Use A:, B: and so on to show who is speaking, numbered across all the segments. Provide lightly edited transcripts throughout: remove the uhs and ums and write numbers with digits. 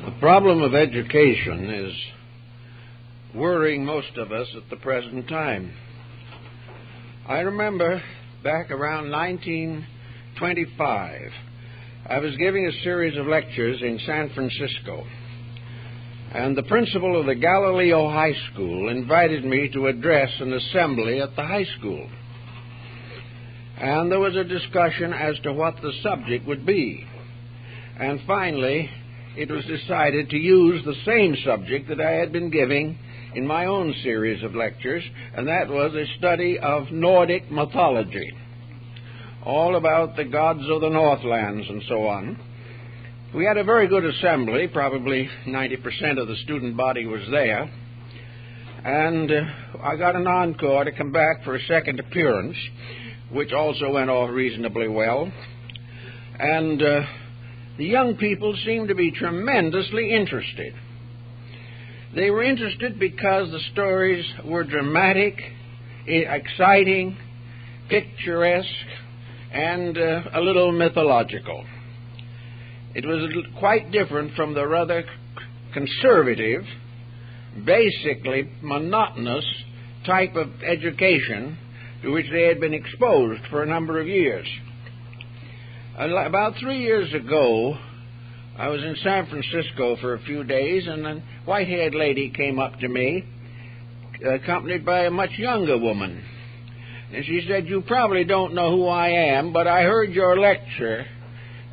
A: The problem of education is worrying most of us at the present time. I remember back around 1925, I was giving a series of lectures in San Francisco, and the principal of the Galileo High School invited me to address an assembly at the high school. And there was a discussion as to what the subject would be. And finally, it was decided to use the same subject that I had been giving in my own series of lectures, and that was a study of Nordic mythology, all about the gods of the Northlands and so on. We had a very good assembly. Probably 90% of the student body was there, and I got an encore to come back for a second appearance, which also went off reasonably well. And the young people seemed to be tremendously interested. They were interested because the stories were dramatic, exciting, picturesque, and a little mythological. It was quite different from the rather conservative, basically monotonous type of education to which they had been exposed for a number of years. About 3 years ago, I was in San Francisco for a few days, and a white-haired lady came up to me, accompanied by a much younger woman. And she said, "You probably don't know who I am, but I heard your lecture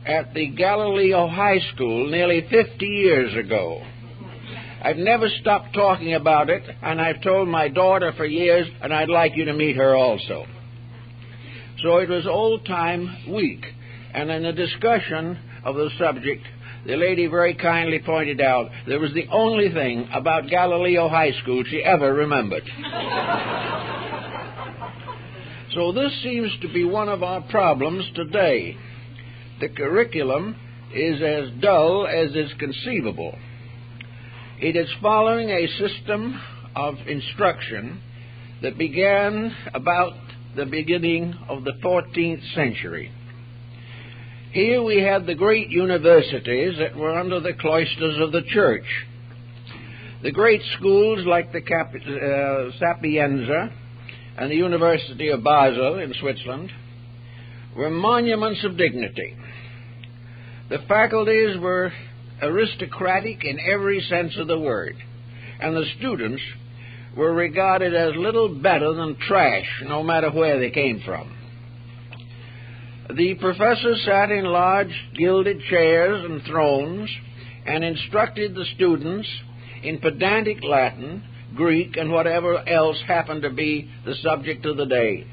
A: at the Galileo High School nearly 50 years ago. I've never stopped talking about it, and I've told my daughter for years, and I'd like you to meet her also." So it was Old Time Week, and in a discussion of the subject, the lady very kindly pointed out that it was the only thing about Galileo High School she ever remembered. So this seems to be one of our problems today. The curriculum is as dull as is conceivable. It is following a system of instruction that began about the beginning of the 14th century. Here we had the great universities that were under the cloisters of the church. The great schools like the Sapienza and the University of Basel in Switzerland were monuments of dignity. The faculties were aristocratic in every sense of the word, and the students were regarded as little better than trash, no matter where they came from. The professors sat in large gilded chairs and thrones and instructed the students in pedantic Latin, Greek, and whatever else happened to be the subject of the day.